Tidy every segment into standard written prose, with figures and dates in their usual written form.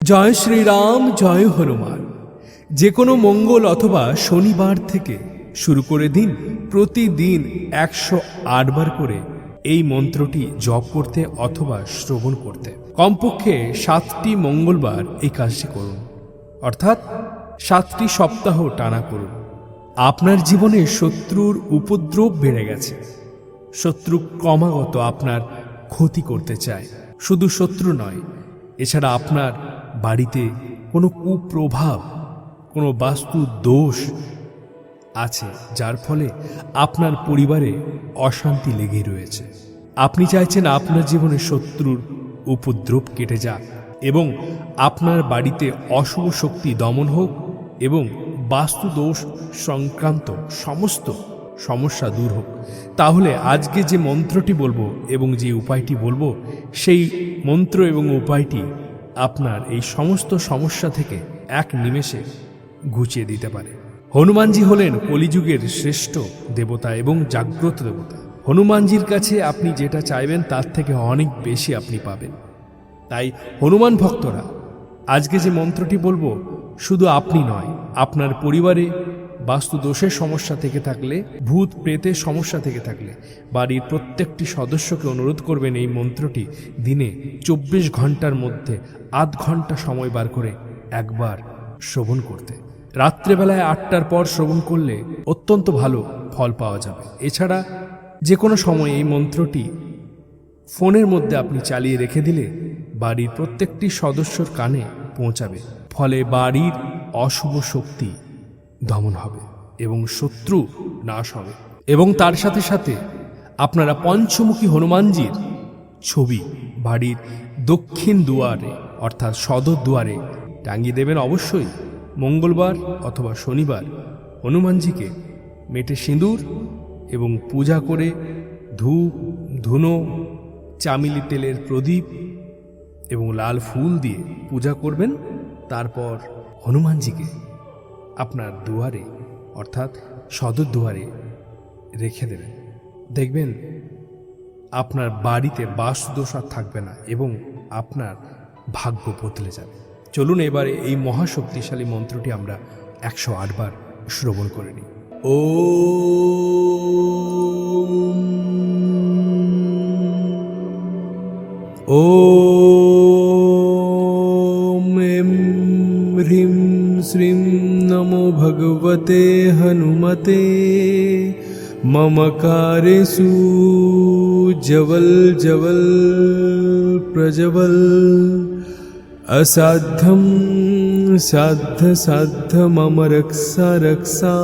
জয় শ্রীরাম, জয় হনুমান। যে কোনো মঙ্গল অথবা শনিবার থেকে শুরু করে দিন প্রতিদিন 108 বার করে এই মন্ত্রটি জপ করতে অথবা শ্রবণ করতে। কমপক্ষে 7টি মঙ্গলবার এই কাজটি করুন, অর্থাৎ 7টি সপ্তাহ টানা করুন। আপনার জীবনে শত্রুর উপদ্রব বেড়ে গেছে। শত্রু ক্রমাগত আপনার ক্ষতি করতে চায়। শুধু শত্রু নয়, এছাড়া আপনার বাড়িতে কোনো কুপ্রভাব, কোনো বাস্তু দোষ আছে, যার ফলে আপনার পরিবারে অশান্তি লেগে রয়েছে। আপনি চাইছেন আপনার জীবনে শত্রুর উপদ্রব কেটে যাক এবং আপনার বাড়িতে অশুভ শক্তি দমন হোক এবং বাস্তু দোষ সংক্রান্ত সমস্ত সমস্যা দূর হোক। তাহলে আজকে যে মন্ত্রটি বলবো এবং যে উপায়টি বলবো, সেই মন্ত্র এবং উপায়টি আপনার এই সমস্ত সমস্যা থেকে এক নিমেষে ঘুচিয়ে দিতে পারে। হনুমানজি হলেন কলিযুগের শ্রেষ্ঠ দেবতা এবং জাগ্রত দেবতা। হনুমানজির কাছে আপনি যেটা চাইবেন তার থেকে অনেক বেশি আপনি পাবেন। তাই হনুমান ভক্তরা, আজকে যে মন্ত্রটি বলবো, শুধু আপনি নয়, আপনার পরিবারে বাস্তু দোষের সমস্যা থেকে থাকলে, ভূত প্রেতের সমস্যা থেকে থাকলে, বাড়ির প্রত্যেকটি সদস্যকে অনুরোধ করবেন এই মন্ত্রটি দিনে 24 ঘন্টার মধ্যে আধ ঘন্টা সময় বার করে একবার শ্রবণ করতে। রাত্রেবেলায় 8টার পর শ্রবণ করলে অত্যন্ত ভালো ফল পাওয়া যাবে। এছাড়া যে কোনো সময় এই মন্ত্রটি ফোনের মধ্যে আপনি চালিয়ে রেখে দিলে বাড়ির প্রত্যেকটি সদস্যর কানে পৌঁছাবে। ফলে বাড়ির অশুভ শক্তি দমন হবে এবং শত্রু নাশ হবে। এবং তার সাথে সাথে আপনারা পঞ্চমুখী হনুমানজির ছবি বাড়ির দক্ষিণ দুয়ারে অর্থাৎ সদর দুয়ারে টাঙিয়ে দেবেন। অবশ্যই মঙ্গলবার অথবা শনিবার হনুমানজিকে মেটে সিঁদুর এবং পূজা করে ধূপ, ধুনো, চামেলি তেলের প্রদীপ এবং লাল ফুল দিয়ে পূজা করবেন। তারপর হনুমানজিকে আপনার দুয়ারে অর্থাৎ সদর দুয়ারে রেখে দেবেন। দেখবেন আপনার বাড়িতে বাস্তুদোষ আর থাকবে না এবং আপনার ভাগ্য বদলে যাবে। চলুন এবারে এই মহাশক্তিশালী মন্ত্রটি আমরা 108 বার শ্রবণ করে নিই। ওম এম হ্রিম শ্রীম নমো ভগবতে হনুমতে মমকারেষু জবল জবল প্রজবল असाध्यं साध्य साध्य मम रक्षा रक्षा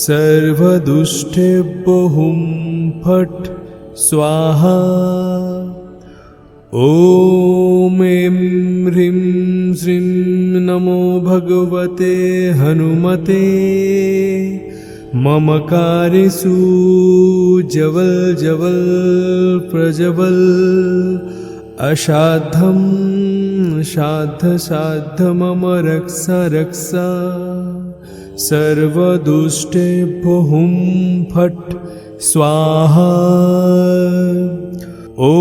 सर्वदुष्टेभ्यो हुं फट् स्वाहा। ॐ ऐं ह्रीं श्रीं नमो भगवते हनुमते मम कार्येषु जवल जवल प्रजवल असाध्यं साध्य साध्य मम रक्षा रक्षा सर्वदुष्टेभ्यो हुं फट् स्वाहा। ॐ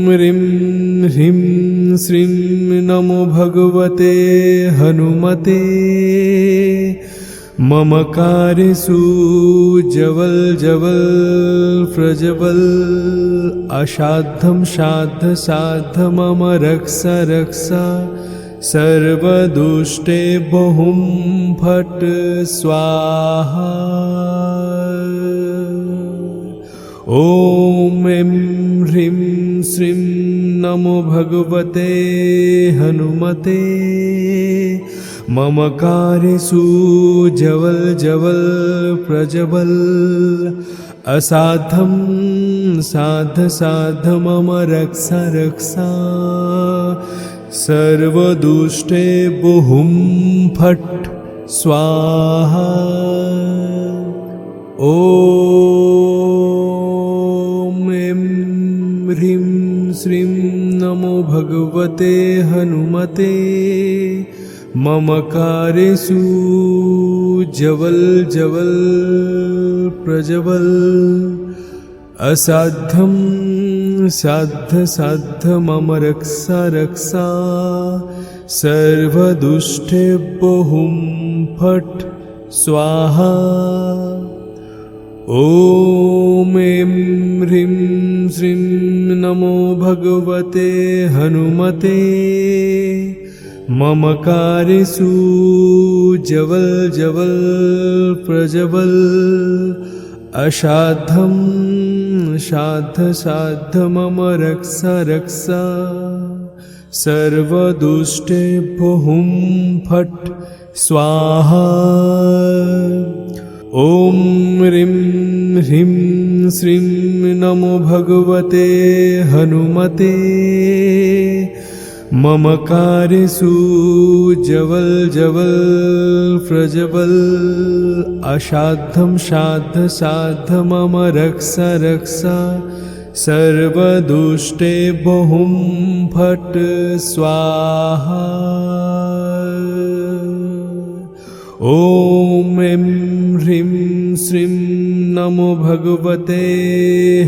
ह्रीं ह्रीं श्रीं नमो भगवते हनुमते मम कार्येषु जवल जवल प्रजवल असाध्यं साध्य साध्य मम रक्षा रक्षा सर्वदुष्टेभ्यो हुं फट् स्वाहा। ॐ ऐं ह्रीं श्रीं नमो भगवते हनुमते मम कार्येषु जवल जवल प्रजवल असाध्यं साध्य साध्य मम रक्षा रक्षा सर्वदुष्टेभ्यो हुं फट् स्वाहा। ॐ ऐं ह्रीं श्रीं नमो भगवते हनुमते मम कार्येषु जवल जवल प्रजवल असाध्यं साध्य साध्य मम रक्षा रक्षा सर्वदुष्टेभ्यो हुं फट् स्वाहा। ॐ ऐं ह्रीं श्रीं नमो भगवते हनुमते। ममकारेषु जवल जवल प्रज्वल असाध्यं साध्य साध्य मम रक्ष रक्ष। सर्वदुष्टेभ्यो हुं फट् स्वाहा। ॐ ह्रीं ह्रीं श्रीं नमो भगवते हनुमते। ममकारेषु जवल जवल प्रज्वल असाध्यं साध्य साध्य मम रक्ष रक्ष। सर्वदुष्टेभ्यो हुं फट् स्वाहा। ॐ ऐं ह्रीं श्रीं नमो भगवते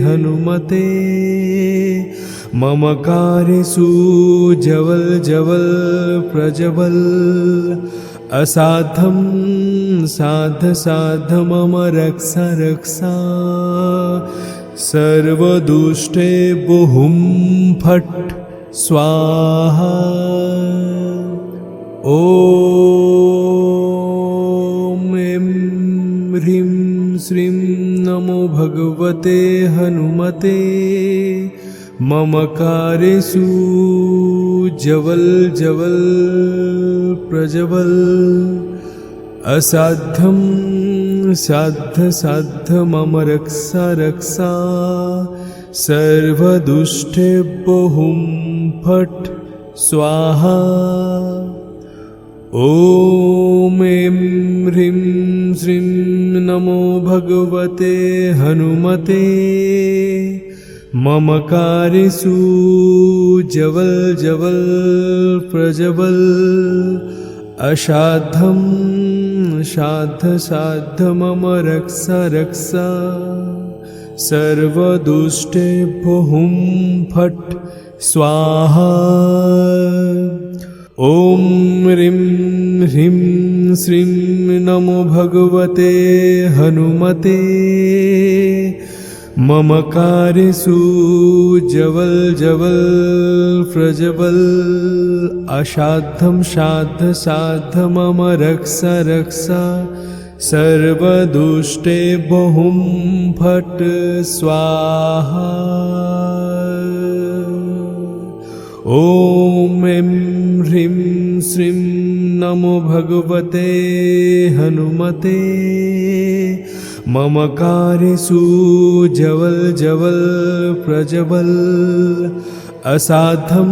हनुमते। ममकारेषु जवल जवल प्रज्वल असाध्यं साध्य साध्य मम रक्ष रक्ष। सर्वदुष्टेभ्यो हुं फट् स्वाहा। ॐ ऐं ह्रीं श्रीं नमो भगवते हनुमते। ममकारेषु जवल जवल प्रज्वल असाध्यं साध्य साध्य मम रक्ष रक्ष। सर्वदुष्टेभ्यो हुं फट् स्वाहा। ॐ ऐं ह्रीं श्रीं नमो भगवते हनुमते। ममकारेषु जवल जवल प्रज्वल असाध्यं साध्य साध्य मम रक्ष रक्ष। सर्वदुष्टेभ्यो हुं फट् स्वाहा। ॐ ह्रीं ह्रीं श्रीं नमो भगवते हनुमते। ममकारेषु जवल जवल प्रज्वल असाध्यं साध्य साध्य मम रक्ष रक्ष। सर्वदुष्टेभ्यो हुं फट् स्वाहा। ॐ ऐं ह्रीं श्रीं नमो भगवते हनुमते। ममकारेषु जवल जवल प्रज्वल असाध्यं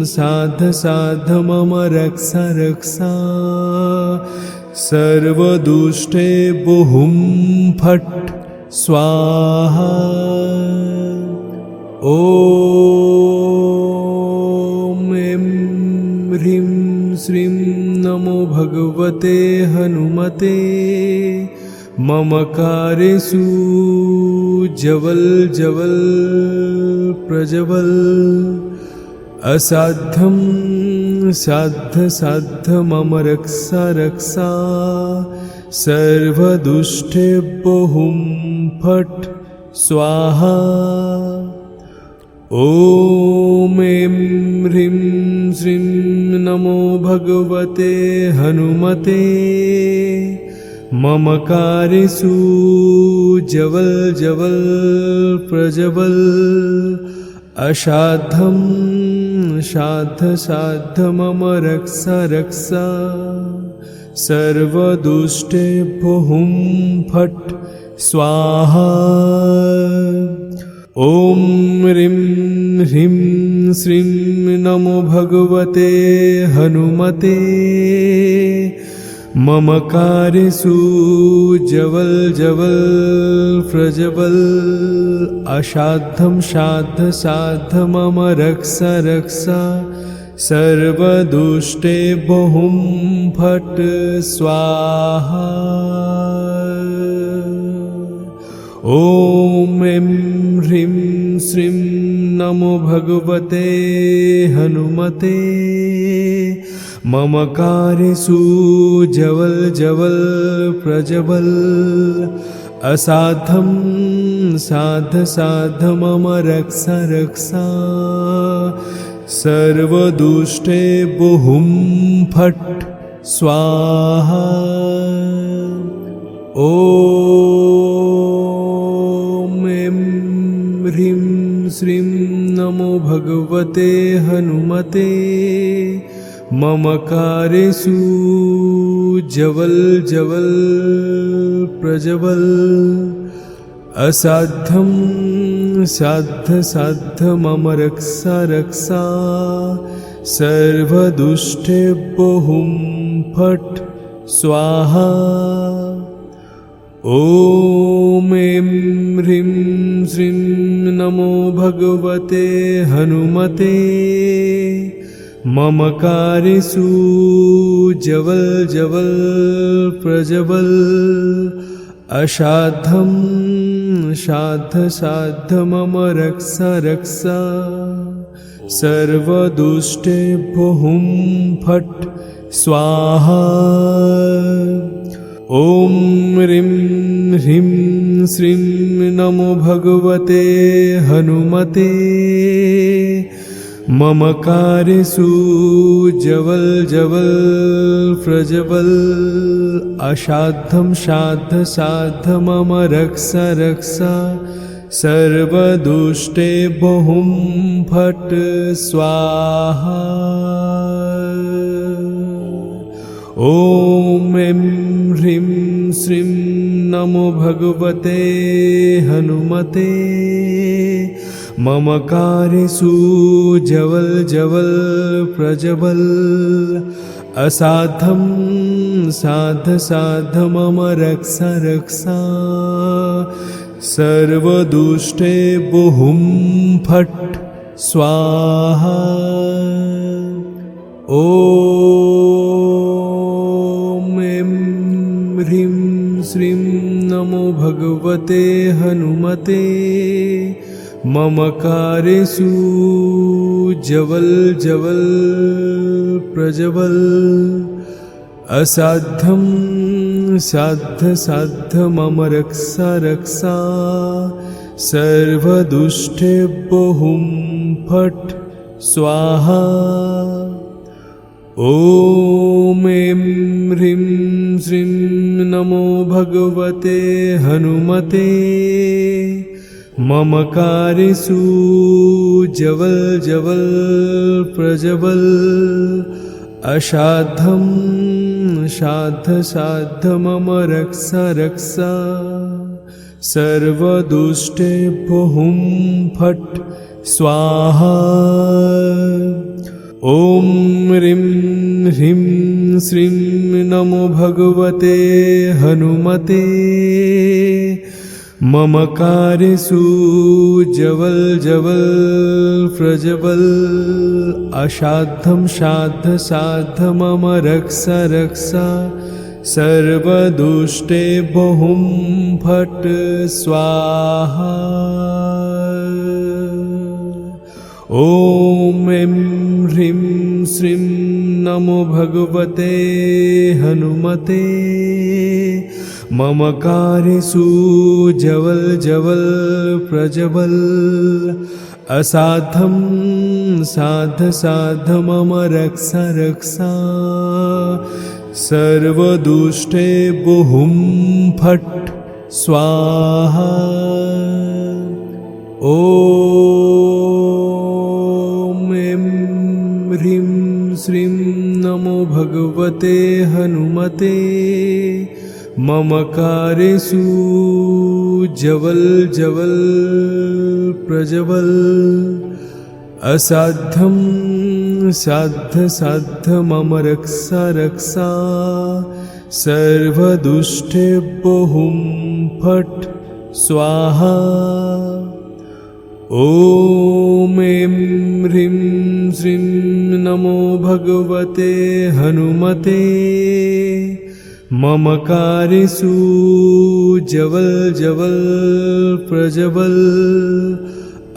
साध्य साध्य मम रक्ष रक्ष। सर्वदुष्टेभ्यो हुं फट् स्वाहा। ॐ ऐं ह्रीं श्रीं नमो भगवते हनुमते। ममकारेषु जवल जवल प्रज्वल असाध्यं साध्य साध्य मम रक्ष रक्ष। सर्वदुष्टेभ्यो हुं फट् स्वाहा। ॐ ऐं ह्रीं श्रीं नमो भगवते हनुमते। ममकारेषु जवल जवल प्रज्वल असाध्यं साध्य साध्य मम रक्ष रक्ष। सर्वदुष्टेभ्यो हुं फट् स्वाहा। ॐ ह्रीं ह्रीं श्रीं नमो भगवते हनुमते। ममकारेषु जवल जवल प्रज्वल असाध्यं साध्य साध्य मम रक्ष रक्ष। सर्वदुष्टेभ्यो हुं फट् स्वाहा। ॐ ऐं ह्रीं श्रीं नमो भगवते हनुमते। ममकारेषु जवल जवल प्रजवल असाधम साध साध मम रक्षा रक्षा सर्वदुष्टे बहुम फट स्वाहा ओम ऐं ह्रीं श्रीं नमो भगवते हनुमते ममकारेषु जवल जवल प्रजवल असाध्यं साध साध मम रक्षा रक्षा सर्वदुष्टेभ्यो हुं फट् स्वाहा ॐ ऐं ह्रीं श्रीं नमो भगवते हनुमते ममकारेषु जवल जवल प्रजवल असाधं साध साध मम रक्षा रक्षा सर्वदुष्टेभ्यो हुं फट् स्वाहा ॐ ह्रीं ह्रीं श्रीं नमो भगवते हनुमते ममकारेषु जवल जवल प्रजवल असाधं साध साध मम रक्षा रक्षा सर्वदुष्टेभ्यो हुं फट् स्वाहा ॐ ऐं ह्रीं श्रीं नमो भगवते हनुमते ममकारेषु जवल जवल प्रजवल असाधं साध साध मम रक्षा रक्षा सर्वदुष्टेभ्यो हुं फट् स्वाहा ॐ ऐं ह्रीं श्रीं नमो भगवते हनुमते ममकारेषु जवल जवल प्रजवल असाध्यं साध साध मम रक्षा रक्षा सर्वदुष्टेभ्यो हुं फट् स्वाहा ॐ ऐं ह्रीं श्रीं नमो भगवते हनुमते ममकारेषु जवल जवल प्रजवल असाधं साध साध मम रक्षा रक्षा सर्वदुष्टेभ्यो हुं फट् स्वाहा ॐ ह्रीं ह्रीं श्रीं नमो भगवते हनुमते ममकारेषु जवल जवल प्रजवल असाधं साध साध मम रक्षा रक्षा सर्वदुष्टेभ्यो हुं फट् स्वाहा ॐ ऐं ह्रीं श्रीं नमो भगवते हनुमते ममकारेषु जवल जवल प्रजवल असाधं साध साध मम रक्षा रक्षा सर्वदुष्टेभ्यो हुं फट् स्वाहा ॐ ऐं ह्रीं श्रीं नमो भगवते हनुमते ममकारेषु जवल जवल प्रजवल असाध्यं साध साध मम रक्षा रक्षा सर्वदुष्टेभ्यो हुं फट् स्वाहा ॐ ऐं ह्रीं श्रीं नमो भगवते हनुमते ममकारेषु जवल जवल प्रजवल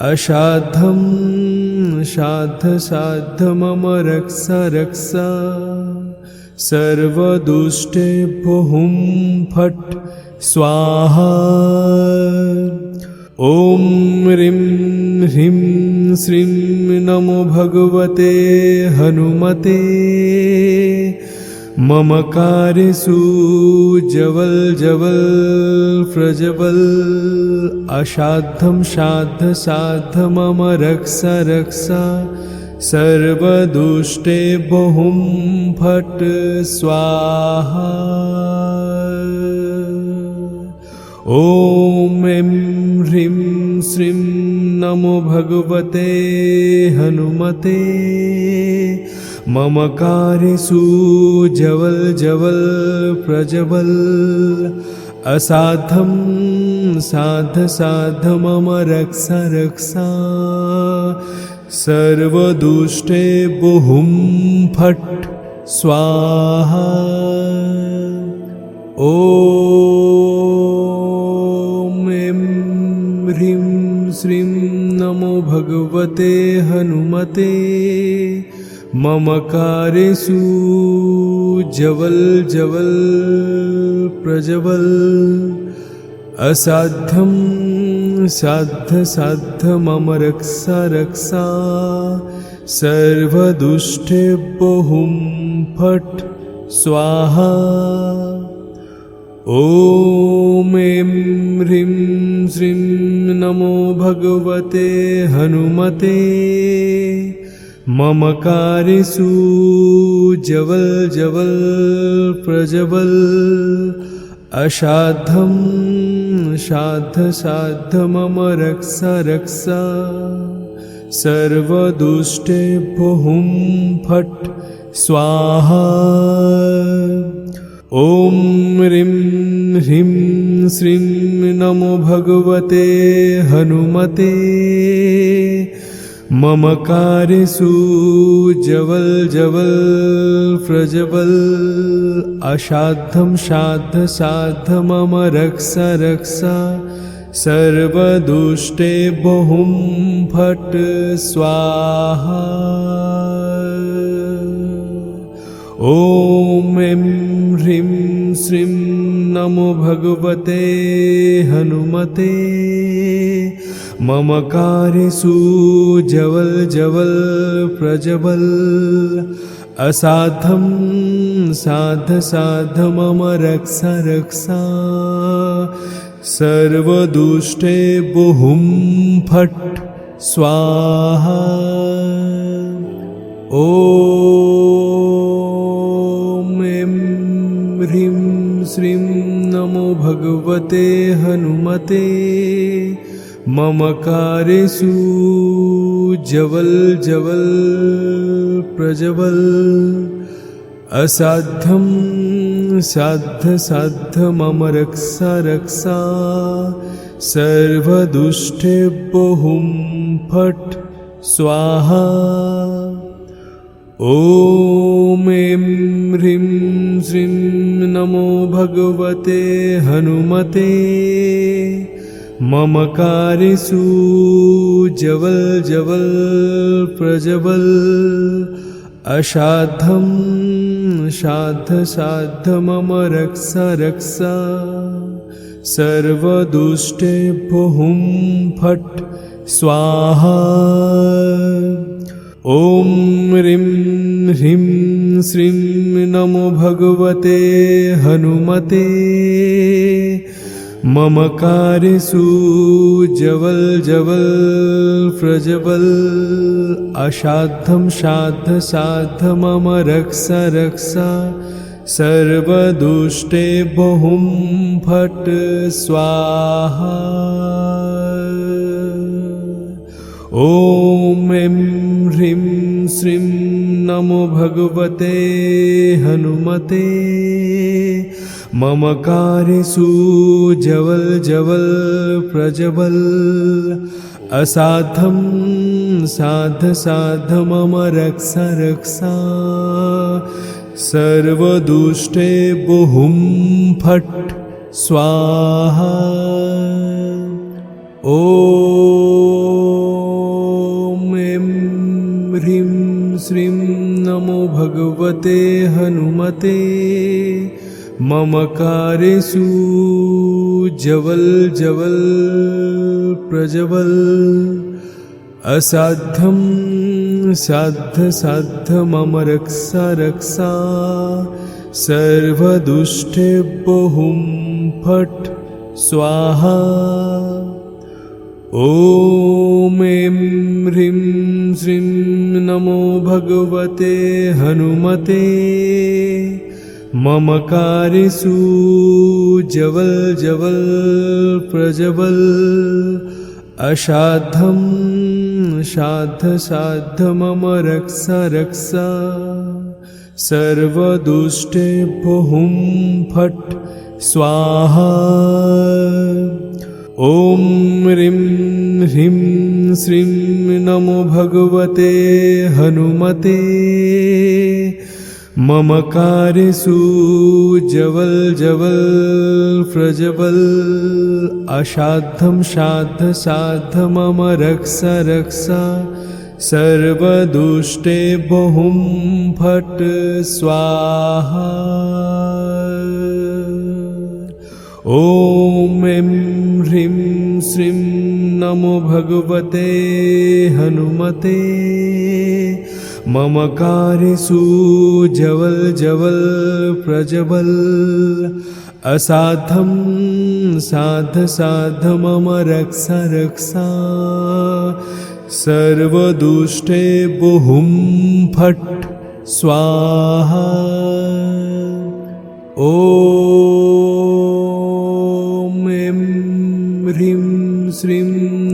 असाध्यं साध्य साध्य मम रक्ष रक्ष सर्वदुष्टेभ्यो हुं फट् स्वाहा। ॐ ह्रीं ह्रीं श्रीं नमो भगवते हनुमते मम कार्येषु जवल जवल प्रज्वल असाध्यं साध्य साध्य मम रक्ष रक्ष सर्वदुष्टेभ्यो हुं फट् स्वाहा। ॐ ऐं ह्रीं श्रीं नमो भगवते हनुमते मम कार्येषु जवल जवल प्रज्वल असाध्यं साध्य साध्य मम रक्ष रक्ष सर्वदुष्टेभ्यो हुं फट् स्वाहा। ॐ ऐं ह्रीं श्रीं नमो भगवते हनुमते मम कार्येषु जवल जवल प्रज्वल असाध्यं साध्य साध्य मम रक्ष रक्ष सर्वदुष्टेभ्यो हुं फट् स्वाहा। ॐ ऐं ह्रीं श्रीं नमो भगवते हनुमते मम कार्येषु जवल जवल प्रज्वल असाध्यं साध्य साध्य मम रक्ष रक्ष सर्वदुष्टेभ्यो हुं फट् स्वाहा। ॐ ह्रीं ह्रीं श्रीं नमो भगवते हनुमते मम कार्येषु जवल जवल प्रज्वल असाध्यं साध्य साध्य मम रक्ष रक्ष सर्वदुष्टेभ्यो हुं फट् स्वाहा। ॐ ऐं ह्रीं श्रीं नमो भगवते हनुमते मम कार्येषु जवल जवल प्रज्वल असाध्यं साध्य साध्य मम रक्ष रक्ष सर्वदुष्टेभ्यो हुं फट् स्वाहा। ॐ ऐं ह्रीं श्रीं नमो भगवते हनुमते मम कार्येषु जवल जवल प्रज्वल असाध्यं साध्य साध्य मम रक्ष रक्ष सर्वदुष्टेभ्यो हुं फट् स्वाहा। ॐ ऐं ह्रीं श्रीं नमो भगवते हनुमते मम कार्येषु जवल जवल प्रज्वल असाध्यं साध्य साध्य मम रक्ष रक्ष सर्वदुष्टेभ्यो हुं फट् स्वाहा। ॐ ह्रीं ह्रीं श्रीं नमो भगवते हनुमते मम कार्येषु जवल जवल प्रज्वल असाध्यं साध्य साध्य मम रक्ष रक्ष सर्वदुष्टेभ्यो हुं फट् स्वाहा। ॐ ऐं ह्रीं श्रीं नमो भगवते हनुमते मम कार्येषु जवल जवल प्रज्वल असाध्यं साध्य साध्य मम रक्ष रक्ष सर्वदुष्टेभ्यो हुं फट् स्वाहा। ॐ श्रीं नमो भगवते हनुमते मम कार्येषु जवल जवल प्रज्वल असाध्यं साध्य साध्य मम रक्षा रक्षा सर्वदुष्टेभ्यो हुं फट् स्वाहा। ॐ ऐं ह्रीं श्रीं नमो भगवते हनुमते मम कार्येषु जवल जवल प्रज्वल असाध्यं साध्य साध्य मम रक्षा रक्षा सर्वदुष्टेभ्यो हुं फट् स्वाहा। ॐ ह्रीं ह्रीं श्रीं नमो भगवते हनुमते मम कार्येषु जवल जवल प्रज्वल असाध्यं साध्य साध्य मम रक्षा रक्षा सर्वदुष्टेभ्यो हुं फट् स्वाहा। ॐ ऐं ह्रीं श्रीं नमो भगवते हनुमते मम कार्येषु जवल जवल प्रज्वल असाध्यं साध्य साध्य मम रक्षा रक्षा सर्वदुष्टेभ्यो हुं फट् स्वाहा। ॐ ऐं ह्रीं श्रीं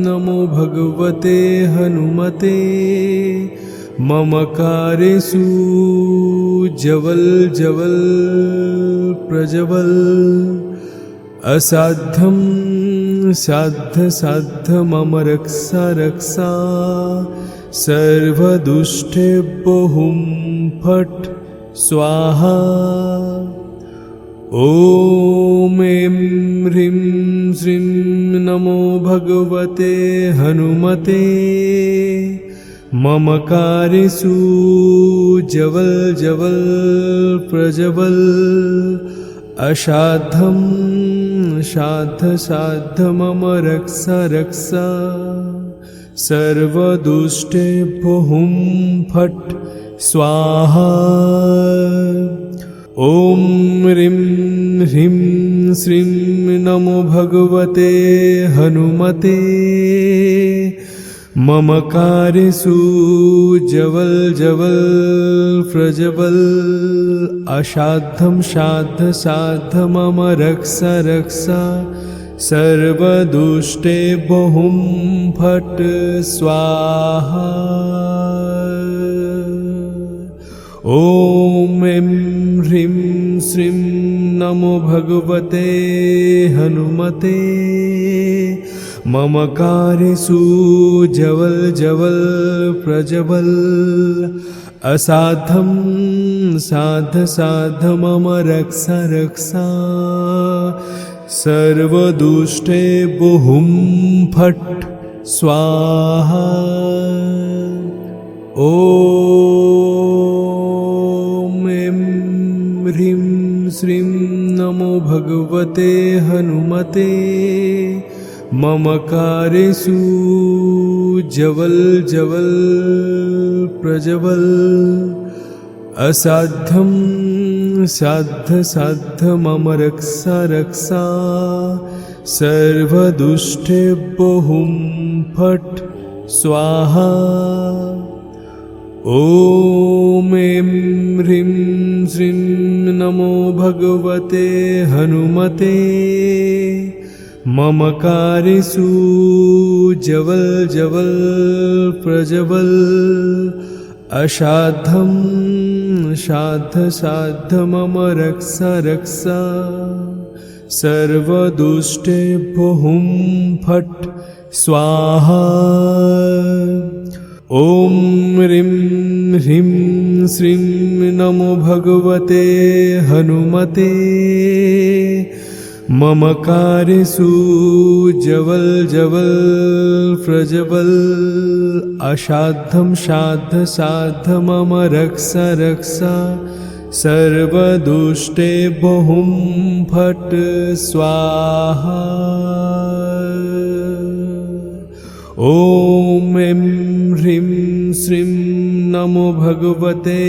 नमो भगवते हनुमते मम कार्येषु जवल जवल प्रज्वल असाध्यं साध्य साध्य मम रक्षा रक्षा सर्वदुष्टेभ्यो हुं फट् स्वाहा। ॐ ऐं ह्रीं श्रीं नमो भगवते हनुमते मम कार्येषु जवल जवल प्रज्वल असाध्यं साध्य साध्य मम रक्षा रक्षा सर्वदुष्टेभ्यो हुं फट् स्वाहा। ॐ ह्रीं ह्रीं श्रीं नमो भगवते हनुमते मम कार्येषु जवल जवल प्रज्वल असाध्यं साध्य साध्य मम रक्षा रक्षा सर्वदुष्टेभ्यो हुं फट् स्वाहा। ॐ ऐं ह्रीं श्रीं नमो भगवते हनुमते मम कार्येषु जवल जवल प्रज्वल असाध्यं साध्य साध्य मम रक्षा रक्षा सर्वदुष्टेभ्यो हुं फट् स्वाहा। ॐ ऐं ह्रीं श्रीं नमो भगवते हनुमते मम कार्येषु जवल जवल प्रज्वल असाध्यं साध्य साध्य मम रक्षा रक्षा सर्वदुष्टेभ्यो हुं फट् स्वाहा। ॐ ऐं ह्रीं श्रीं नमो भगवते हनुमते मम कार्येषु जवल जवल प्रज्वल असाध्यं साध्य साध्य मम रक्षा रक्षा सर्वदुष्टेभ्यो हुं फट् स्वाहा। ॐ ह्रीं ह्रीं श्रीं नमो भगवते हनुमते ममकारेषु जवल जवल प्रज्वल असाध्यं साध्य साध्य मम रक्ष रक्ष सर्वदुष्टे बहुं फट् स्वाहा। ॐ ऐं ह्रीं श्रीं नमो भगवते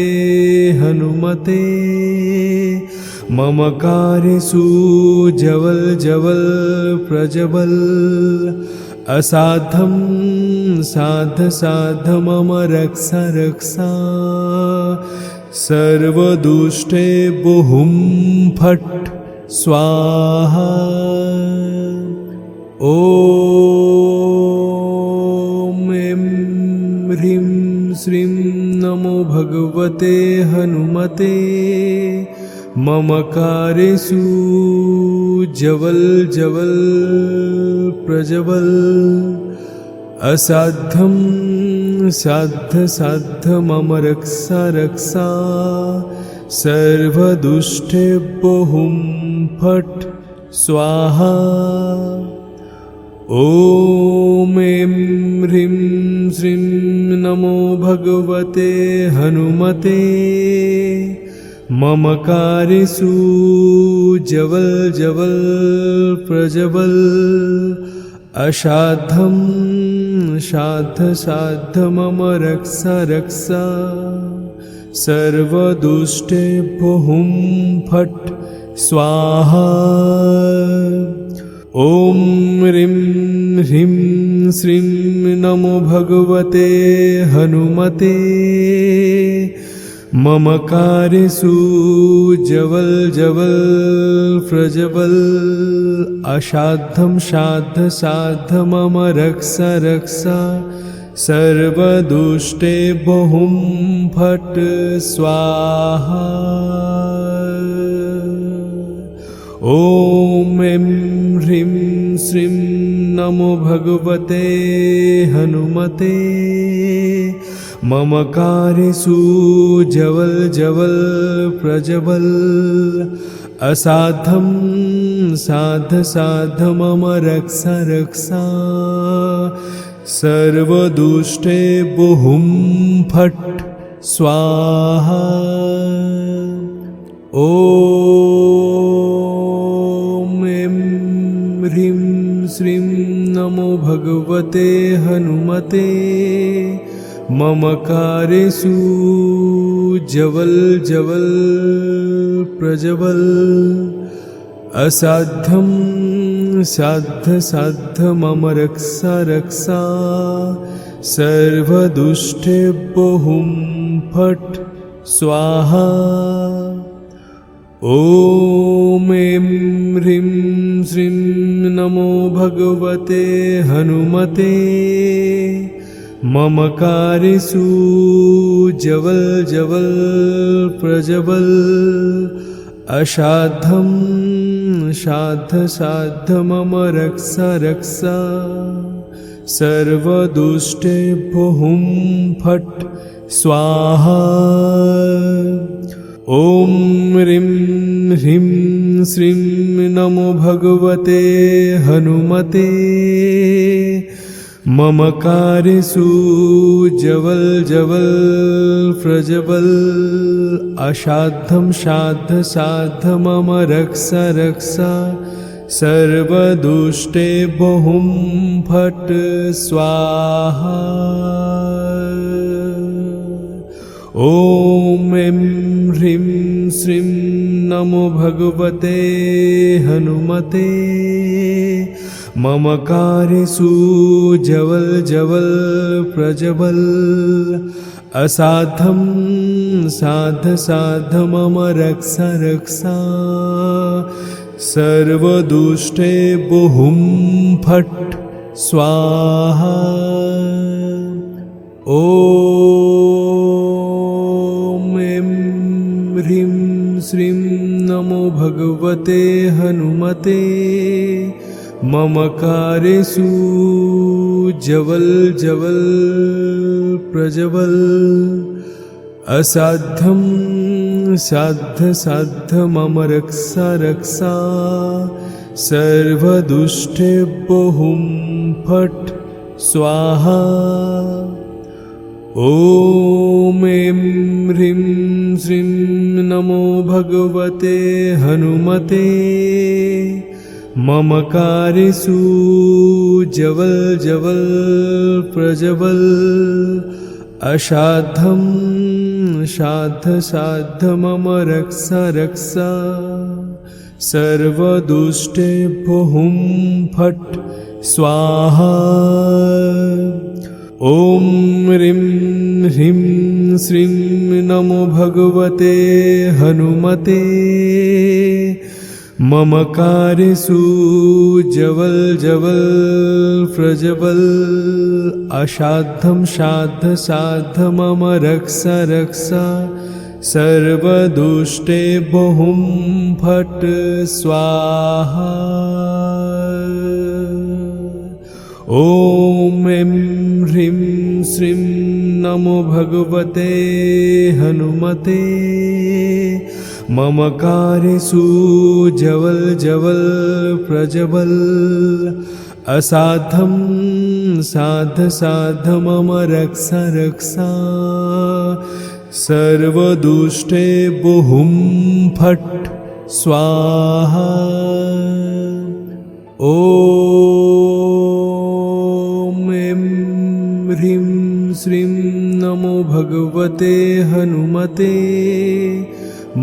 हनुमते ममकारेषु जवल जवल प्रज्वल असाध्यं साध्य साध्य मम रक्ष रक्ष सर्वदुष्टे बहुं फट् स्वाहा। ॐ ऐं ह्रीं श्रीं नमो भगवते हनुमते ममकारेषु जवल जवल प्रज्वल असाध्यं साध्य साध्य मम रक्ष रक्ष सर्वदुष्टे बहुं फट् स्वाहा। ॐ ऐं ह्रीं श्रीं नमो भगवते हनुमते ममकारेषु जवल जवल प्रज्वल असाध्यं साध्य साध्य मम रक्ष रक्ष सर्वदुष्टे बहुं फट् स्वाहा। ॐ ह्रीं ह्रीं श्रीं नमो भगवते हनुमते ममकारेषु जवल जवल प्रज्वल असाध्यं साध्य साध्य मम रक्ष रक्ष सर्वदुष्टे बहुं फट् स्वाहा। ॐ ऐं ह्रीं श्रीं नमो भगवते हनुमते ममकारेषु जवल जवल प्रज्वल असाध्यं साध्य साध्य मम रक्ष रक्ष सर्वदुष्टे बहुं फट् स्वाहा। ॐ ऐं ह्रीं श्रीं नमो भगवते हनुमते ममकारेषु जवल जवल प्रज्वल असाध्यं साध्य साध्य मम रक्ष रक्ष सर्वदुष्टे बहुं फट् स्वाहा। ॐ ऐं ह्रीं श्रीं नमो भगवते हनुमते ममकारेषु जवल जवल प्रज्वल असाध्यं साध्य साध्य मम रक्ष रक्ष सर्वदुष्टे बहुं फट् स्वाहा। ॐ ह्रीं ह्रीं श्रीं नमो भगवते हनुमते ममकारेषु जवल जवल प्रज्वल असाध्यं साध्य साध्य मम रक्ष रक्ष सर्वदुष्टे बहुं फट् स्वाहा। ॐ ऐं ह्रीं श्रीं नमो भगवते हनुमते ममकारेषु जवल जवल प्रज्वल असाध्यं साध्य साध्य मम रक्ष रक्ष सर्वदुष्टे बहुं फट् स्वाहा। ॐ ऐं ह्रीं श्रीं नमो भगवते हनुमते ममकारेषु जवल जवल प्रज्वल असाध्यं साध्य साध्य मम रक्ष रक्ष सर्वदुष्टेभ्यो हुं फट् स्वाहा। ॐ ऐं ह्रीं श्रीं नमो भगवते हनुमते। ममकारेषु जवल जवल प्रज्वल असाध्यं साध्य साध्य मम रक्षा रक्षा। सर्वदुष्टेभ्यो हुं फट् स्वाहा। ॐ ह्रीं ह्रीं श्रीं नमो भगवते हनुमते। ममकारेषु जवल जवल प्रज्वल असाध्यं साध्य साध्य मम रक्षा रक्षा। सर्वदुष्टेभ्यो हुं फट् स्वाहा। ॐ ऐं ह्रीं श्रीं नमो भगवते हनुमते। ममकारेषु जवल जवल प्रज्वल असाध्यं साध्य साध्य मम रक्षा रक्षा। सर्वदुष्टेभ्यो हुं फट् स्वाहा। ॐ ऐं ह्रीं श्रीं नमो भगवते हनुमते।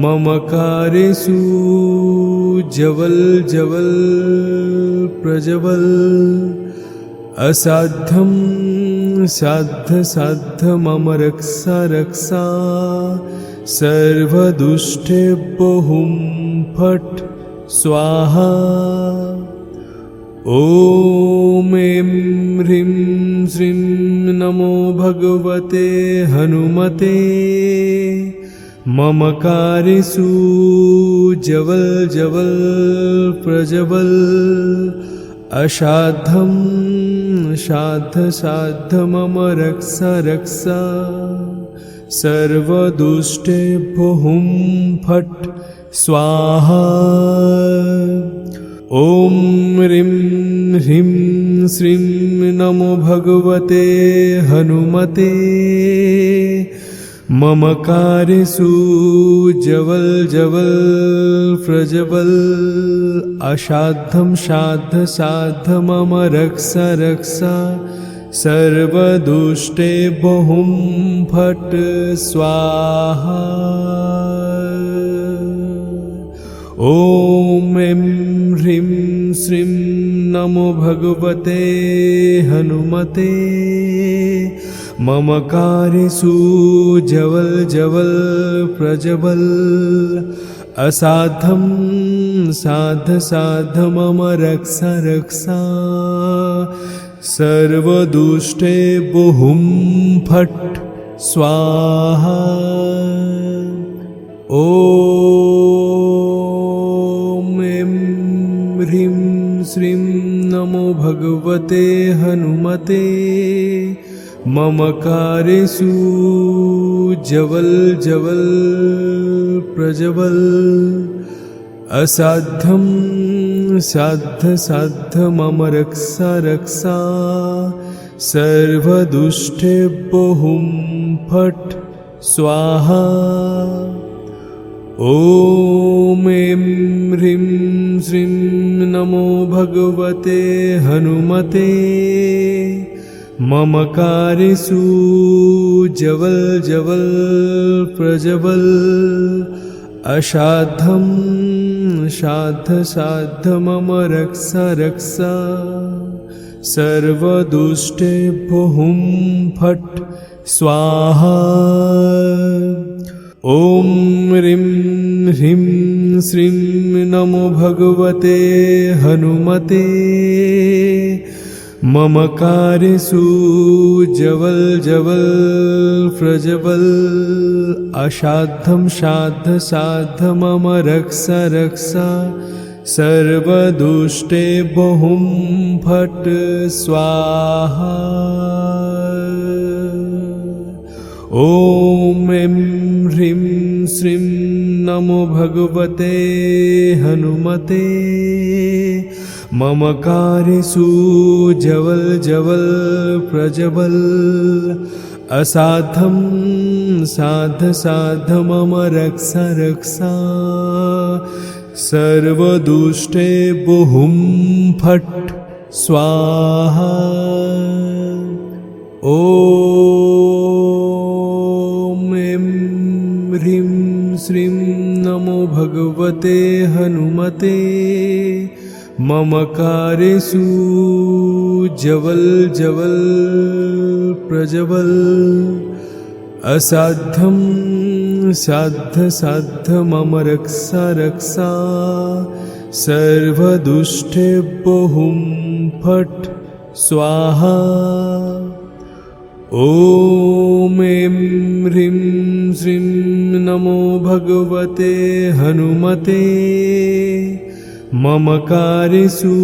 ममकारेषु जवल जवल प्रज्वल असाध्यं साध्य साध्य मम रक्षा रक्षा। सर्वदुष्टेभ्यो हुं फट् स्वाहा। ॐ ऐं ह्रीं श्रीं नमो भगवते हनुमते। ममकारेषु जवल जवल प्रज्वल असाध्यं साध्य साध्य मम रक्षा रक्षा। सर्वदुष्टेभ्यो हुं फट् स्वाहा। ॐ ह्रीं ह्रीं श्रीं नमो भगवते हनुमते। ममकारेषु जवल जवल प्रज्वल असाध्यं साध्य साध्य मम रक्षा रक्षा। सर्वदुष्टेभ्यो हुं फट् स्वाहा। ॐ ऐं ह्रीं श्रीं नमो भगवते हनुमते। ममकारेषु जवल जवल प्रज्वल असाध्यं साध्य साध्य मम रक्षा रक्षा। सर्वदुष्टेभ्यो हुं फट् स्वाहा। ॐ ऐं ह्रीं श्रीं नमो भगवते हनुमते। ममकारेषु जवल जवल प्रज्वल असाध्यं साध्य साध्य मम रक्षा रक्षा। सर्वदुष्टेभ्यो हुं फट् स्वाहा। ॐ ऐं ह्रीं श्रीं नमो भगवते हनुमते। ममकारेषु जवल जवल प्रज्वल असाध्यं साध्य साध्य मम रक्षा रक्षा। सर्वदुष्टेभ्यो हुं फट् स्वाहा। ॐ ह्रीं ह्रीं श्रीं नमो भगवते हनुमते। ममकारेषु जवल जवल प्रज्वल असाध्यं साध्य साध्य मम रक्षा रक्षा। सर्वदुष्टेभ्यो हुं फट् स्वाहा। ॐ ॐ ऐं ह्रीं श्रीं नमो भगवते हनुमते ममकारेषु जवल जवल प्रजवल असाधं साध साध मम रक्षा रक्षा सर्वदुष्टे बुहुं फट् स्वाहा। ॐ ऐं ह्रीं श्रीं नमो भगवते हनुमते ममकारेषु जवल जवल प्रजवल असाध्यं साध साध मम रक्षा रक्षा सर्वदुष्टेभ्यो हुं फट् स्वाहा। ॐ ऐं ह्रीं श्रीं नमो भगवते हनुमते ममकारेषु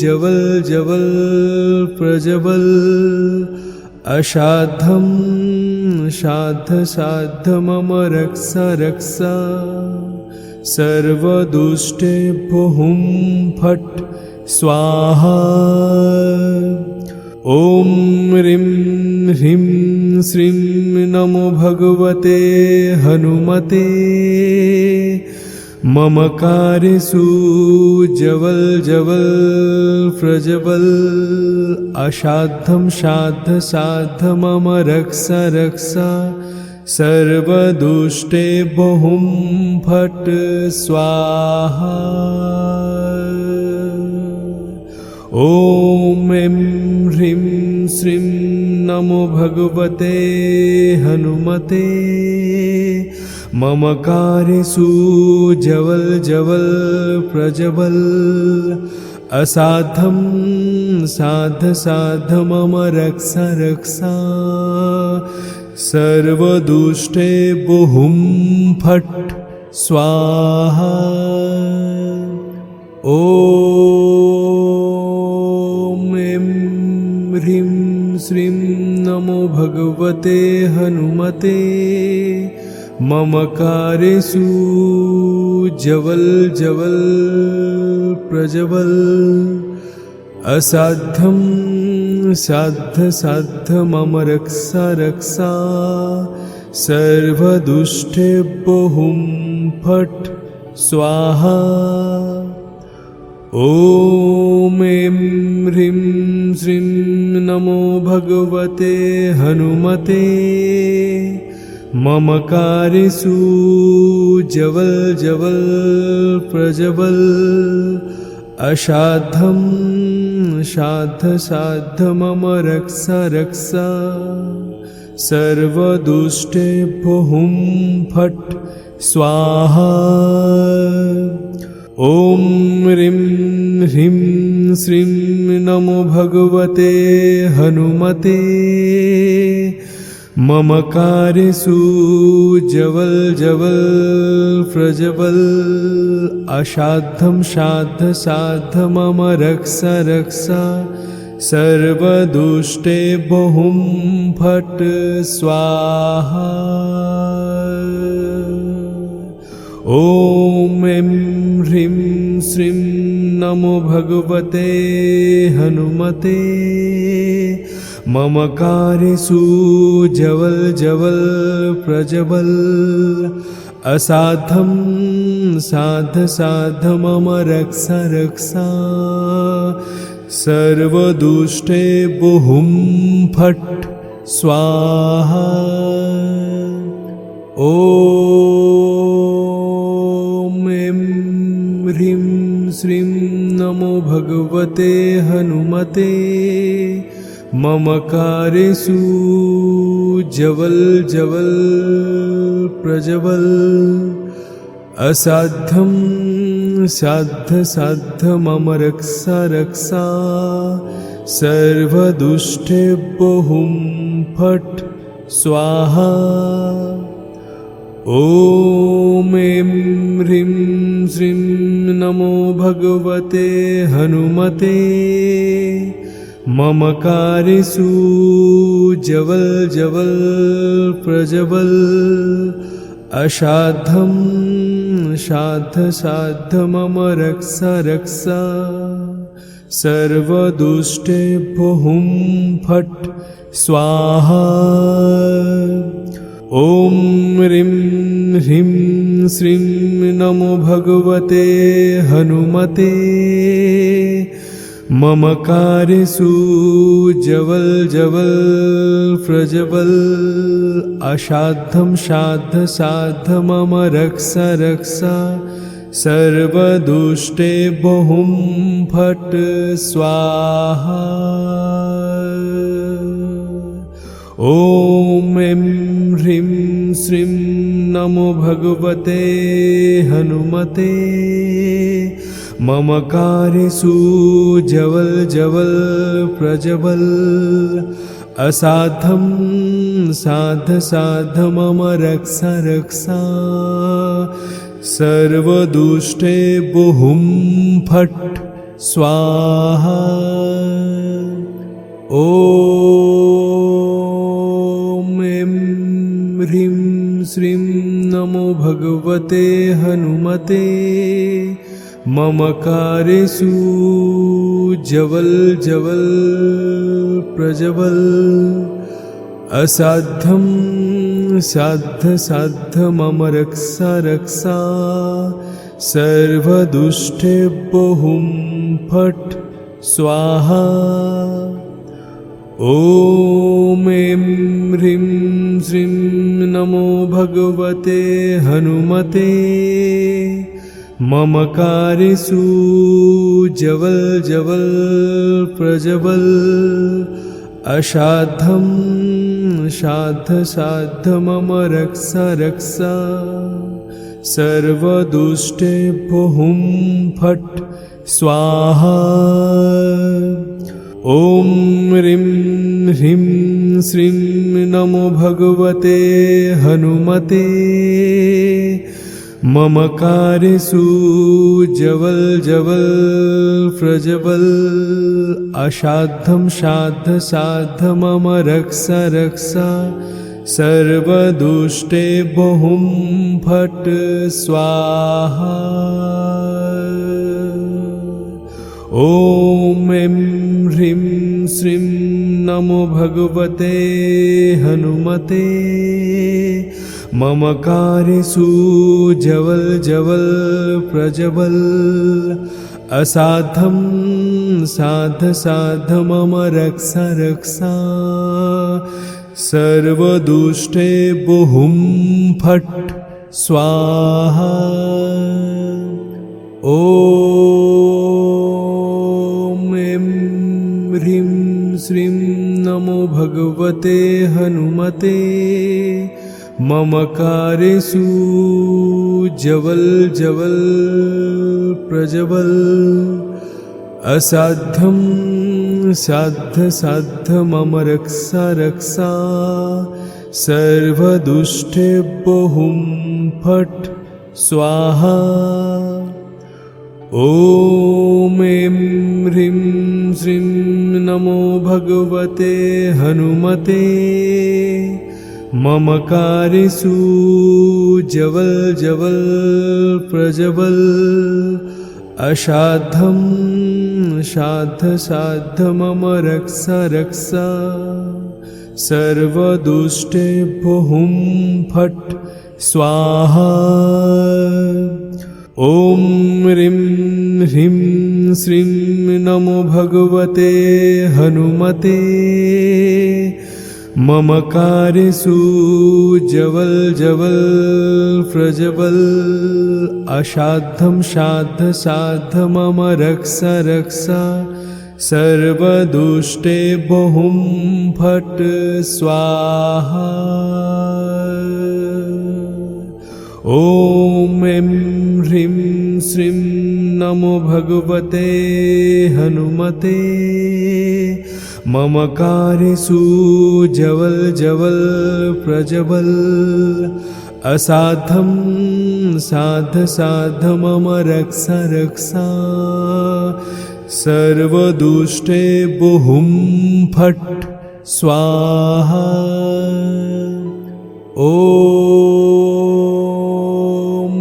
जवल जवल प्रजवल असाधं साध साध मम रक्षा रक्षा सर्वदुष्टेभ्यो हुं फट् स्वाहा। ॐ ह्रीं ह्रीं श्रीं नमो भगवते हनुमते ममकारेषु जवल जवल प्रजवल असाधं साध साध मम रक्षा रक्षा सर्वदुष्टेभ्यो हुं फट् स्वाहा। ॐ ऐं ह्रीं श्रीं नमो भगवते हनुमते ममकारेषु जवल जवल प्रजवल असाधं साध साध मम रक्षा रक्षा सर्वदुष्टेभ्यो हुं फट् स्वाहा। ॐ ऐं ह्रीं श्रीं नमो भगवते हनुमते ममकारेषु जवल जवल प्रजवल असाध्यं साध साध मम रक्षा रक्षा सर्वदुष्टेभ्यो हुं फट् स्वाहा। ॐ ऐं ह्रीं श्रीं नमो भगवते हनुमते ममकारेषु जवल जवल प्रजवल असाधं साध साध मम रक्षा रक्षा सर्वदुष्टेभ्यो हुं फट् स्वाहा। ॐ ह्रीं ह्रीं श्रीं नमो भगवते हनुमते ममकारेषु जवल जवल प्रजवल असाधं साध साध मम रक्षा रक्षा सर्वदुष्टेभ्यो हुं फट् स्वाहा। ॐ ऐं ह्रीं श्रीं नमो भगवते हनुमते ममकारेषु जवल जवल प्रजवल असाधं साध साध मम रक्षा रक्षा सर्वदुष्टेभ्यो हुं फट् स्वाहा। ॐ ऐं ह्रीं श्रीं नमो भगवते हनुमते ममकारेषु जवल जवल प्रजवल असाध्यं साध साध मम रक्षा रक्षा सर्वदुष्टेभ्यो हुं फट् स्वाहा। ॐ ऐं ह्रीं श्रीं नमो भगवते हनुमते ममकारेषु जवल जवल प्रजवल असाध्यं साध्य साध्य मम रक्षा रक्षा सर्वदुष्टेभ्यो हुं फट् स्वाहा। ॐ ह्रीं ह्रीं श्रीं नमो भगवते हनुमते ममकारेषु जवल जवल प्रजवल असाध्यं साध्य साध्य मम रक्षा रक्षा सर्वदुष्टेभ्यो हुं फट् स्वाहा। ॐ ऐं ह्रीं श्रीं नमो भगवते हनुमते ममकारेषु जवल जवल प्रजवल असाध्यं साध्य साध्य मम रक्षा रक्षा सर्वदुष्टेभ्यो हुं फट् स्वाहा। ॐ ऐं ह्रीं श्रीं नमो भगवते हनुमते ममकारेषु जवल जवल प्रजवल असाध्यं साध्य साध्य मम रक्षा रक्षा सर्वदुष्टेभ्यो हुं फट् स्वाहा। ॐ ऐं ह्रीं श्रीं नमो भगवते हनुमते ममकारेषु जवल जवल प्रजवल असाध्यं साध्य साध्य मम रक्षा रक्षा सर्वदुष्टेभ्यो हुं फट् स्वाहा। ॐ ह्रीं ह्रीं श्रीं नमो भगवते हनुमते ममकारेषु जवल जवल प्रजवल असाध्यं साध्य साध्य मम रक्षा रक्षा सर्वदुष्टेभ्यो हुं फट् स्वाहा। ॐ ऐं ह्रीं श्रीं नमो भगवते हनुमते ममकारेषु जवल जवल प्रजवल असाध्यं साध्य साध्य मम रक्षा रक्षा सर्वदुष्टेभ्यो हुं फट् स्वाहा। ॐ ऐं ह्रीं श्रीं नमो भगवते हनुमते ममकारेषु जवल जवल प्रजवल असाध्यं साध्य साध्य मम रक्षा रक्षा सर्वदुष्टेभ्यो हुं फट् स्वाहा। ॐ ऐं ह्रीं श्रीं नमो भगवते हनुमते ममकारेषु जवल जवल प्रजवल असाध्यं साध्य साध्य मम रक्षा रक्षा सर्वदुष्टेभ्यो हुं फट् स्वाहा। ॐ ह्रीं ह्रीं श्रीं नमो भगवते हनुमते ममकारेषु जवल जवल प्रजवल असाध्यं साध्य साध्य मम रक्षा रक्षा सर्वदुष्टेभ्यो हुं फट् स्वाहा। ॐ ऐं ह्रीं श्रीं नमो भगवते हनुमते ममकारेषु जवल जवल प्रजवल असाध्यं साध्य साध्य मम रक्षा रक्षा सर्वदुष्टेभ्यो हुं फट् स्वाहा। ॐ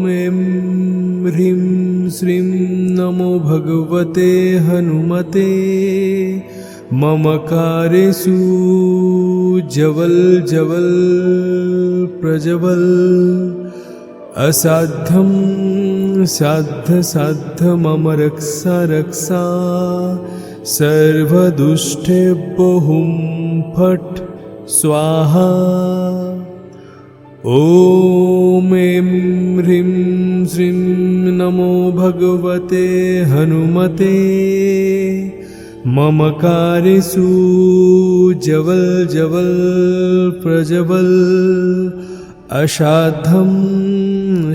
ऐं ह्रीं श्रीं नमो भगवते हनुमते। मम कार्येषु जवल जवल प्रज्वल। असाध्यं साध्य साध्य मम रक्षा रक्षा। सर्वदुष्टेभ्यो हुं फट् स्वाहा। ॐ ऐं ह्रीं श्रीं नमो भगवते हनुमते। मम कार्येषु जवल जवल प्रज्वल। असाध्यं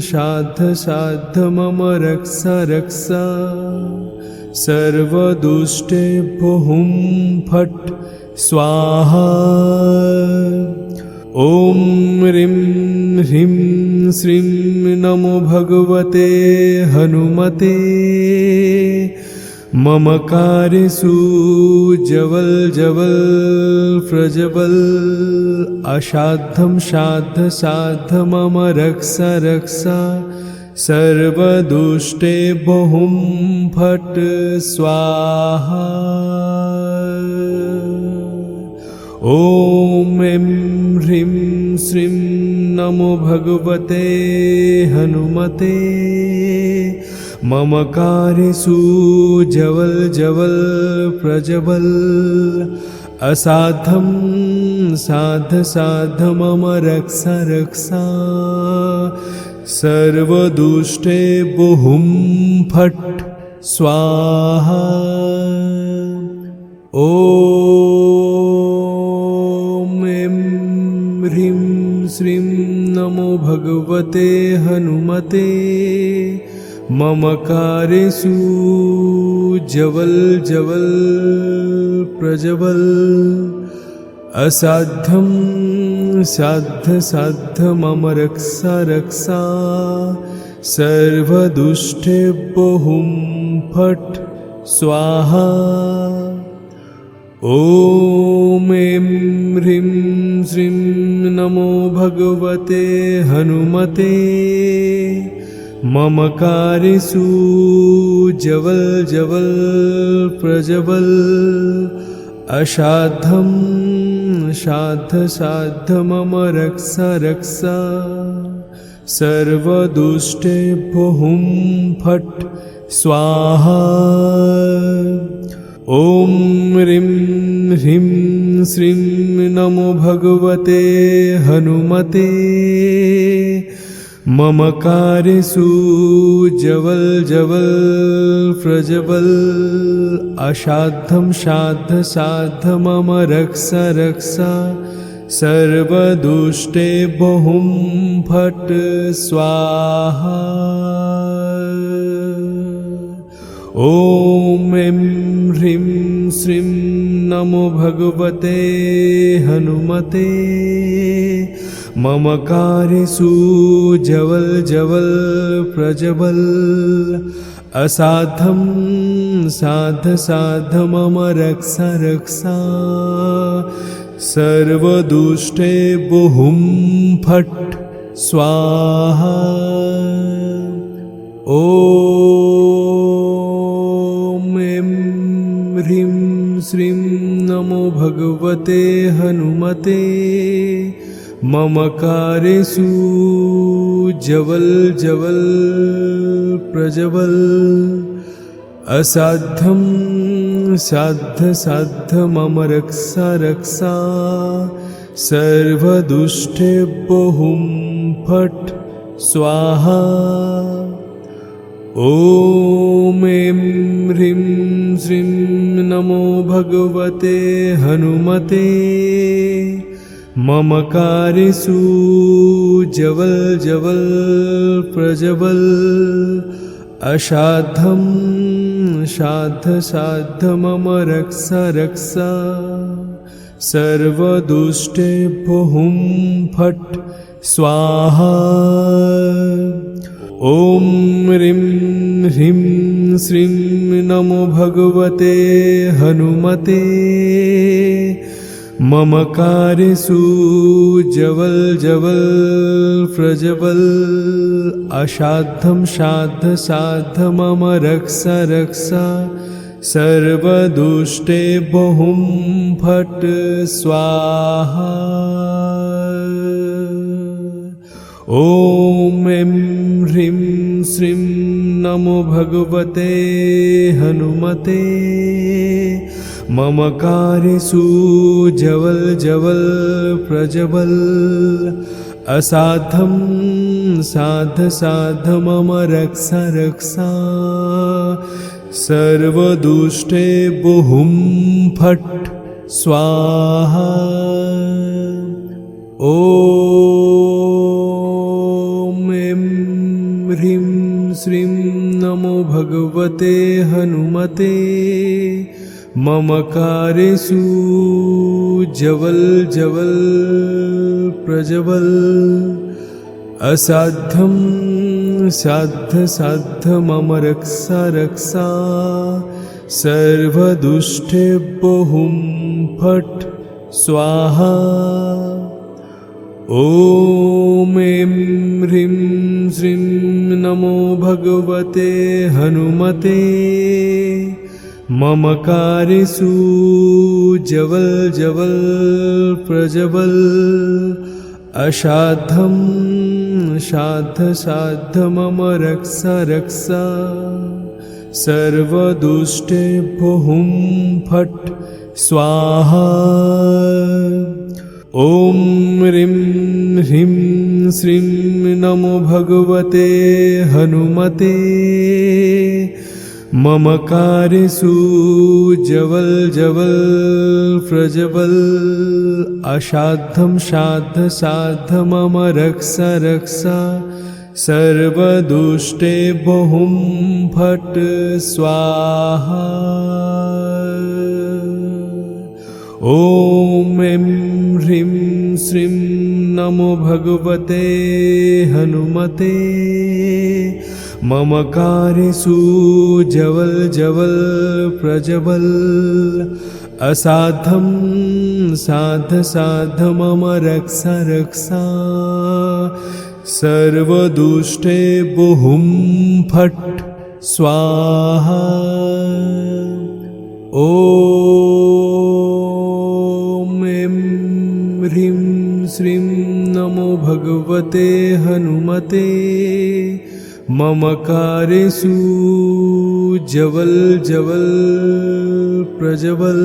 साध्य साध्य मम रक्षा रक्षा। सर्वदुष्टेभ्यो हुं फट् स्वाहा। ॐ ह्रीं ह्रीं श्रीं नमो भगवते हनुमते। मम कार्येषु जवल जवल प्रज्वल। असाध्यं साध्य साध्य मम रक्षा रक्षा। सर्वदुष्टेभ्यो हुं फट् स्वाहा। ॐ ऐं ह्रीं श्रीं नमो भगवते हनुमते। मम कार्येषु जवल जवल प्रज्वल। असाध्यं साध्य साध्य मम रक्षा रक्षा। सर्वदुष्टेभ्यो हुं फट् स्वाहा। ॐ ऐं ह्रीं श्रीं नमो भगवते हनुमते। मम कार्येषु जवल जवल प्रज्वल। असाध्यं साध्य साध्य मम रक्षा रक्षा। सर्वदुष्टेभ्यो हुं फट् स्वाहा। ॐ ऐं ह्रीं श्रीं नमो भगवते हनुमते। मम कार्येषु जवल जवल प्रज्वल। असाध्यं साध्य साध्य मम रक्षा रक्षा। सर्वदुष्टेभ्यो हुं फट् स्वाहा। ॐ ह्रीं ह्रीं श्रीं नमो भगवते हनुमते। मम कार्येषु जवल जवल प्रज्वल। असाध्यं साध्य साध्य मम रक्षा रक्षा। सर्वदुष्टेभ्यो हुं फट् स्वाहा। ॐ ऐं ह्रीं श्रीं नमो भगवते हनुमते। मम कार्येषु जवल जवल प्रज्वल। असाध्यं साध्य साध्य मम रक्षा रक्षा। सर्वदुष्टेभ्यो हुं फट् स्वाहा। ॐ ऐं ह्रीं श्रीं नमो भगवते हनुमते। मम कार्येषु जवल जवल प्रज्वल। असाध्यं साध्य साध्य मम रक्षा रक्षा। सर्वदुष्टेभ्यो हुं फट् स्वाहा। ॐ ऐं ह्रीं श्रीं नमो भगवते हनुमते। मम कार्येषु जवल जवल प्रज्वल। असाध्यं साध्य साध्य मम रक्षा रक्षा। सर्वदुष्टेभ्यो हुं फट् स्वाहा। ॐ ॐ ह्रीं ह्रीं श्रीं नमो भगवते हनुमते मम कार्येषु जवल जवल प्रज्वल असाध्यं साध्य साध्य मम रक्षा रक्षा सर्वदुष्टेभ्यो हुं फट् स्वाहा। ॐ ऐं ह्रीं श्रीं नमो भगवते हनुमते मम कार्येषु जवल जवल प्रज्वल असाध्यं साध्य साध्य मम रक्षा रक्षा सर्वदुष्टेभ्यो हुं फट् स्वाहा। ॐ ऐं ह्रीं श्रीं नमो भगवते हनुमते मम कार्येषु जवल जवल प्रज्वल असाध्यं साध्य साध्य मम रक्षा रक्षा सर्वदुष्टेभ्यो हुं फट् स्वाहा। ॐ ऐं ह्रीं श्रीं नमो भगवते हनुमते मम कार्येषु जवल जवल प्रज्वल असाध्यं साध्य साध्य मम रक्षा रक्षा सर्वदुष्टेभ्यो हुं फट् स्वाहा। ॐ ह्रीं ह्रीं श्रीं नमो भगवते हनुमते मम कार्येषु जवल जवल प्रज्वल असाध्यं साध्य साध्य मम रक्षा रक्षा सर्वदुष्टेभ्यो हुं फट् स्वाहा। ॐ ऐं ह्रीं श्रीं नमो भगवते हनुमते मम कार्येषु जवल जवल प्रज्वल असाध्यं साध्य साध्य मम रक्षा रक्षा सर्वदुष्टेभ्यो हुं फट् स्वाहा। ॐ ऐं ह्रीं श्रीं नमो भगवते हनुमते मम कार्येषु जवल जवल प्रज्वल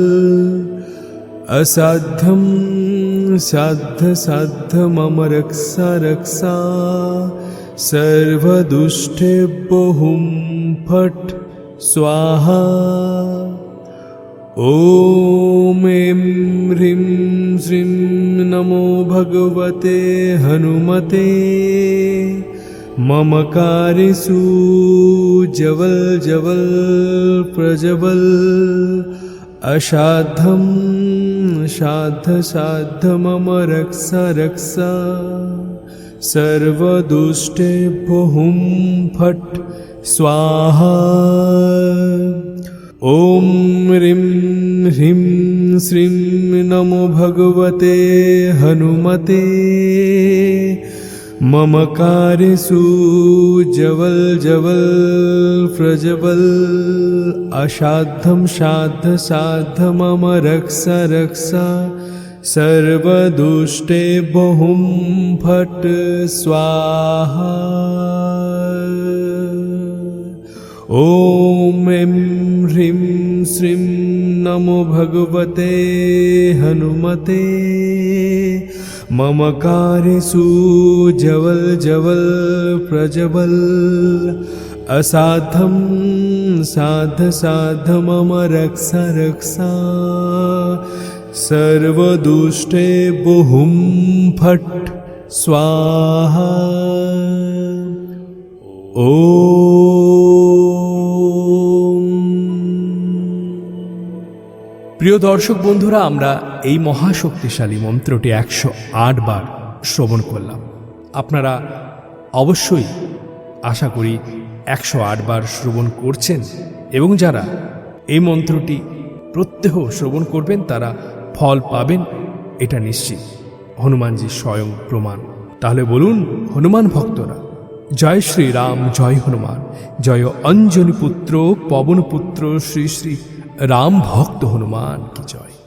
असाध्यं साध्य साध्य मम रक्षा रक्षा सर्वदुष्टेभ्यो हुं फट् स्वाहा। ॐ ऐं ह्रीं श्रीं नमो भगवते हनुमते मम कार्येषु जवल जवल प्रज्वल असाध्यं साध्य साध्य मम रक्षा रक्षा सर्वदुष्टेभ्यो हुं फट् स्वाहा। ॐ ह्रीं ह्रीं श्रीं नमो भगवते हनुमते मम कार्येषु जवल जवल प्रज्वल असाध्यं साध्य साध्य मम रक्षा रक्षा सर्वदुष्टेभ्यो हुं फट् स्वाहा। ॐ ऐं ह्रीं श्रीं नमो भगवते हनुमते मम कार्येषु जवल जवल प्रज्वल असाध्यं साध्य साध्य मम रक्षा रक्षा सर्वदुष्टेभ्यो हुं फट् स्वाहा। ॐ প্রিয় দর্শক বন্ধুরা, আমরা এই মহাশক্তিশালী মন্ত্রটি 108 বার শ্রবণ করলাম। আপনারা অবশ্যই আশা করি 108 বার শ্রবণ করছেন এবং যারা এই মন্ত্রটি প্রত্যহ শ্রবণ করবেন তারা ফল পাবেন, এটা নিশ্চিত। হনুমানজি স্বয়ং প্রমাণ। তাহলে বলুন হনুমান ভক্তরা, জয় শ্রী রাম, জয় হনুমান, জয় অঞ্জনী পুত্র পবন পুত্র শ্রী শ্রী রাম ভক্ত হনুমান কি জয়।